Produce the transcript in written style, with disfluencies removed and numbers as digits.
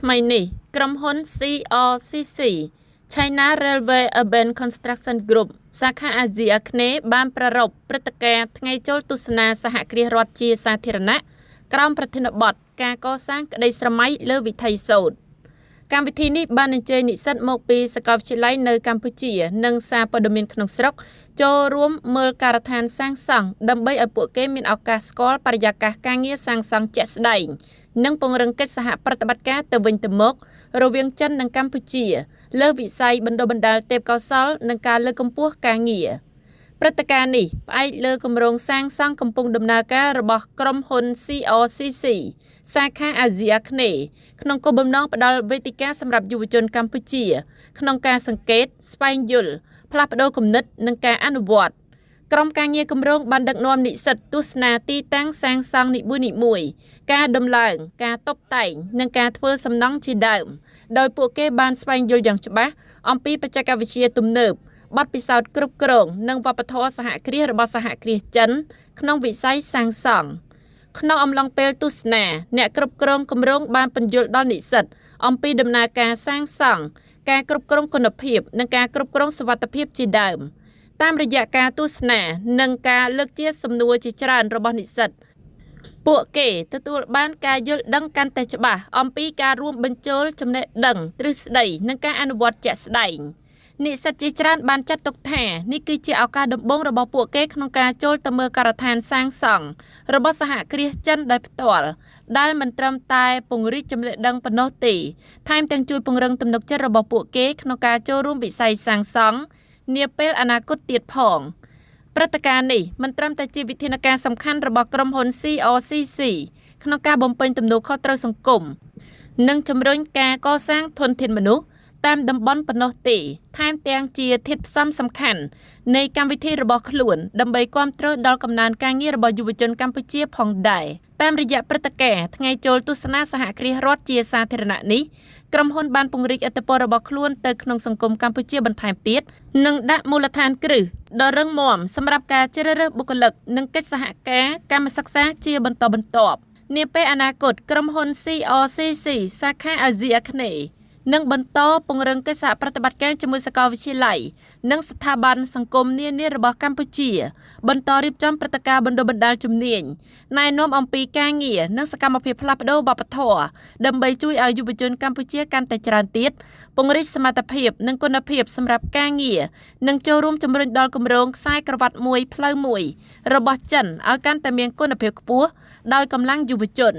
ថ្មីនេះក្រុមហ៊ុន CRCC China Railway Urban Construction Group សាខាអាស៊ីអាគ្នេយ៍បានប្រារព្ធព្រឹត្តិការណ៍ថ្ងៃចូលទស្សនាសហគ្រាសរដ្ឋជាសាធារណៈក្រោមប្រធានបទការកសាងក្តីស្រមៃលើវិថីសូត្រកម្មវិធីនេះបានអញ្ជើញនិស្សិតមកពីសាកលវិទ្យាល័យនៅកម្ពុជានិងសារព័ត៌មានក្នុងស្រុកចូលរួមមើលការដ្ឋានសាងសង់ដើម្បីឲ្យពួកគេមានឱកាសស្គាល់បរិយាកាសការងារសាងសង់ជាក់ស្ដែងនិងពង្រឹងកិច្ចសហប្រតិបត្តិការទៅវិញទៅមករវាងចិននិងកម្ពុជាលើវិស័យបណ្ដុះបណ្ដាលទេពកោសល្យនិងការលើកកម្ពស់ការងារព្រឹត្តិការណ៍នេះផ្អែកលើគម្រោងសាងសង់កំពុងដំណើរការរបស់ក្រុមហ៊ុន CRCC សាខាអាស៊ីអាគ្នេយ៍ក្នុងគោលបំណងផ្ដល់វេទិកាសម្រាប់យុវជនកម្ពុជាក្នុងការសង្កេតស្វែងយល់ផ្លាស់ប្ដូរគំនិតនិងការអនុវត្តក្រុមការងារគម្រោងបានដឹកនាំនិស្សិតទស្សនាទីតាំងសាងសង់នីមួយៗការដំឡើងការតុបតែងនិងការធ្វើសំណង់ជាដើមដោយពួកគេបានស្វែងយល់យ៉ាងច្បាស់អំពីបច្ចេកវិទ្យាទំនើបបទពិសោធន៍គ្រប់គ្រងនិងវប្បធម៌សហគ្រាសរបស់សហគ្រាសចិនក្នុងវិស័យសាងសង់ក្នុងអំឡុងពេលទស្សនាអ្នកគ្រប់គ្រងគម្រោងបានពន្យល់ដល់និស្សិតអំពីដំណើរការសាងសង់ការគ្រប់គ្រងគុណភាពនិងការគ្រប់គ្រងសុវត្ថិភាពជាដើមតាមរយៈការទស្សនានិងការលើកជាសំណួរជាច្រើនរបស់និស្សិតពួកគេទទួលបានការយល់ដឹងកាន់តែច្បាស់អំពីការរួមបញ្ចូលចំណេះដឹងទ្រឹស្ដីនិងការអនុវត្តជាក់ស្ដែងនិស្សិតជាច្រើនបានចាត់ទុកថានេះគឺជាឱកាសដំបូងរបស់ពួកគេក្នុងការចូលទៅមើលការដ្ឋានសាងសង់របស់សហគ្រាសចិនដោយផ្ទាល់ដែលមិនត្រឹមតែពង្រីកចំណេះដឹងប៉ុណ្ណោះទេថែមទាំងជួយពង្រឹងទំនុកចិត្តរបស់ពួកគេក្នុងការចូលរួមវិស័យសាងសង់នាពេលអនាគតទៀតផងព្រឹត្តិការណ៍នេះមិនត្រឹមតែជាវិធានការសំខាន់របស់ក្រុមហ៊ុន CRCC ក្នុងការបំពេញទំនួលខុសត្រូវសង្គមនិងជំរុញការកសាងធនធានមនុស្សតាមតំបន់ប៉ុណ្ណោះទេថែមទាំងជាធាតុផ្សំសំខាន់នៃកម្មវិធីរបស់ខ្លួនដើម្បីគាំទ្រដល់កំណើនការងាររបស់យុវជនកម្ពុជាផងដែរតាមរយៈព្រឹត្តិការណ៍ថ្ងៃចូលទស្សនាសហគ្រាសរដ្ឋជាសាធារណៈនេះក្រុមហ៊ុនបានពង្រីកឥទ្ធិពលរបស់ខ្លួនទៅក្នុងសង្គមកម្ពុជាបន្ថែមទៀតនិងដាក់មូលដ្ឋានគ្រឹះដ៏រឹងមាំសម្រាប់ការជ្រើសរើសបុគ្គលិកនិងកិច្ចសហការកម្មសិក្សាជាបន្តបន្ទាប់នាពេលអនាគតក្រុមហ៊ុន CRCC សាខាអាស៊ីអាគ្នេយ៍នឹងបន្តពង្រឹងកិច្ចសហប្រតិបត្តិការជាមួយសាកលវិទ្យាល័យនិងស្ថាប័នសង្គមនានារបស់កម្ពុជាបន្តរៀបចំព្រឹត្តិការណ៍បណ្ដុះបណ្ដាលជំនាញណែនាំអំពីការងារនិងសកម្មភាពផ្លាស់ប្ដូរវប្បធម៌ដើម្បីជួយឲ្យយុវជនកម្ពុជាកាន់តែច្រើនទៀតពង្រីកសមត្ថភាពនិងគុណភាពសម្រាប់ការងារនិងចូលរួមជំរុញដល់គម្រោងខ្សែក្រវ៉ាត់មួយផ្លូវមួយរបស់ចិនឲ្យកាន់តែមានគុណភាពខ្ពស់ដោយកម្លាំងយុវជន